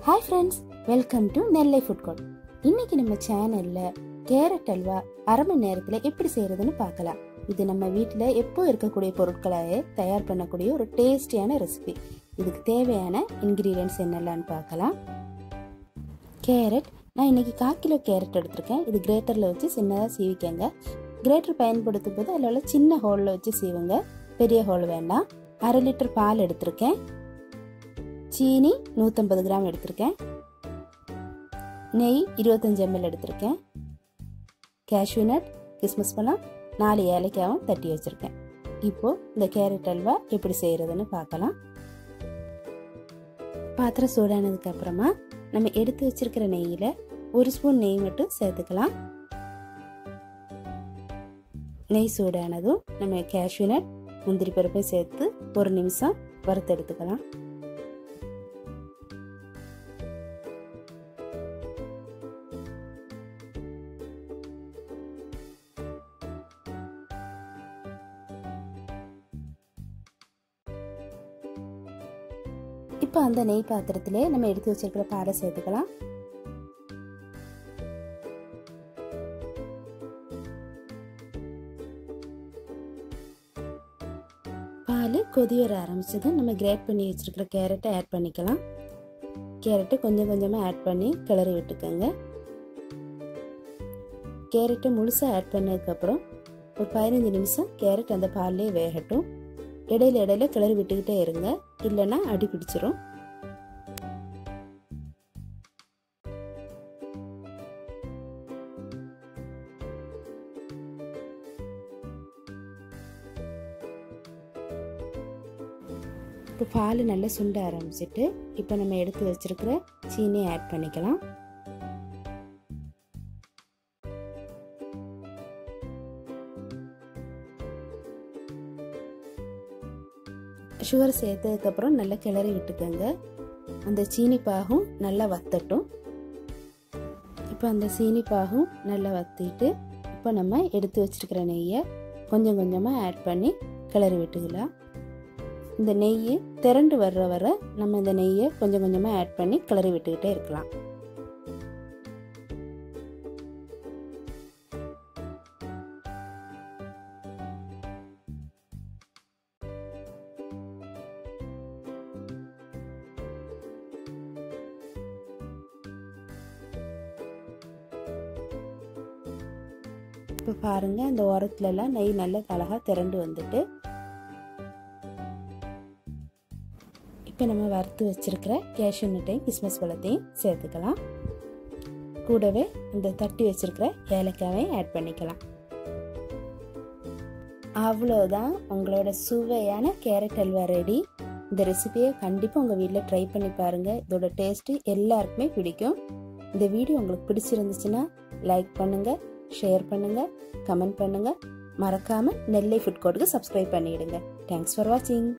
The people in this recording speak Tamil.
Hi friends, welcome to Nellai Food Court. இன்னைக்கு நம்ம சேனல்ல கேரட் அல்வா அரை மணி நேரத்துல எப்படி செய்யறதுன்னு பார்க்கலாம். இது நம்ம வீட்ல எப்போ இருக்கக்கூடிய பொருட்களாலே தயார் பண்ணக்கூடிய ஒரு டேஸ்டியான ரெசிபி. இதுக்கு தேவையான இன்கிரிடியன்ட்ஸ் என்னெல்லாம் பார்க்கலாம். கேரட், நான் இன்னைக்கு 1/4 கிலோ கேரட் எடுத்திருக்கேன். இது கிரேட்டர்ல வச்சு சின்னதா சீவிக்கங்க. கிரேட்டர் பயன்படுத்தும் போது அதில் உள்ள சின்ன ஹோல்ல வச்சு சீவுங்க, பெரிய ஹோல் வேண்டாம். 1/2 லிட்டர் பால் எடுத்திருக்கேன். சீனி 150 கிராம் எடுத்திருக்கேன். நெய் 25 ml எடுத்திருக்கேன். கேஷ்யூ நட், கிஸ்மிஸ் பழம், 4 ஏலக்காயும் தட்டி வச்சிருக்கேன். இப்போ இந்த கேரட் அல்வா எப்படி செய்யறதுன்னு பார்க்கலாம். பாத்திரம் சூடானதுக்கு அப்புறமா நம்ம எடுத்து வச்சிருக்கிற நெய்யில 1 ஸ்பூன் நெய் மட்டும் சேர்த்துக்கலாம். நெய் சூடானதும் நம்ம கேஷ்யூ நட், முந்திரி பருப்பை சேர்த்து 1 நிமிஷம் வறுத்து எடுத்துக்கலாம். இப்போ அந்த நெய் பாத்திரத்திலே நம்ம எடுத்து வச்சிருக்கிற பாலை சேர்த்துக்கலாம். பால் கொதி வர ஆரம்பிச்சதும் நம்ம கிரேட் பண்ணி வச்சிருக்கிற கேரட்டை ஆட் பண்ணிக்கலாம். கேரட்டை கொஞ்சம் கொஞ்சமாக ஆட் பண்ணி கிளறி விட்டுக்கோங்க. கேரட்டை முழுசாக ஆட் பண்ணதுக்கப்புறம் ஒரு 15 நிமிஷம் கேரட் அந்த பால்லே வேகட்டும். இடையில இடையில கிளறி விட்டுக்கிட்டே இருங்க, இல்லைன்னா அடி பிடிச்சிரும். இப்போ பால் நல்லா சுண்ட ஆரம்பிச்சிட்டு இப்போ நம்ம எடுத்து வச்சிருக்கிற சீனியை ஆட் பண்ணிக்கலாம். சுகர் சேர்த்ததுக்கப்புறம் நல்லா கிளறி விட்டுக்கோங்க. அந்த சீனி பாகும் நல்லா வத்தட்டும். இப்போ அந்த சீனி பாகும் நல்லா வத்திட்டு இப்போ நம்ம எடுத்து வச்சிருக்கிற நெய்யை கொஞ்சம் கொஞ்சமாக ஆட் பண்ணி கிளறி விட்டுக்கலாம். இந்த நெய் திரண்டு வர்ற வரை நம்ம இந்த நெய்யை கொஞ்சம் கொஞ்சமாக ஆட் பண்ணி கிளறி விட்டுக்கிட்டே இருக்கலாம். இப்போ பாருங்க, அந்த ஓரத்துலலாம் நெய் நல்லா அழகா திரண்டு வந்துட்டு இப்போ நம்ம வறுத்து வச்சிருக்கிற கேஷ்யூ நட்டையும் கிஸ்மிஸ் பழத்தையும் சேர்த்துக்கலாம். கூடவே இந்த தட்டி வச்சிருக்கிற ஏலக்காவையும் ஆட் பண்ணிக்கலாம். அவ்வளோதான், உங்களோட சுவையான கேரட் அல்வா ரெடி. இந்த ரெசிபியை கண்டிப்பாக உங்கள் வீட்டில் ட்ரை பண்ணி பாருங்கள். இதோட டேஸ்ட்டு எல்லாருக்குமே பிடிக்கும். இந்த வீடியோ உங்களுக்கு பிடிச்சிருந்துச்சுன்னா லைக் பண்ணுங்கள், ஷேர் பண்ணுங்கள், கமெண்ட் பண்ணுங்கள். மறக்காமல் நெல்லை ஃபுட் கோர்ட்டுக்கு சப்ஸ்கிரைப் பண்ணிவிடுங்க. தேங்க்ஸ் ஃபார் வாட்சிங்.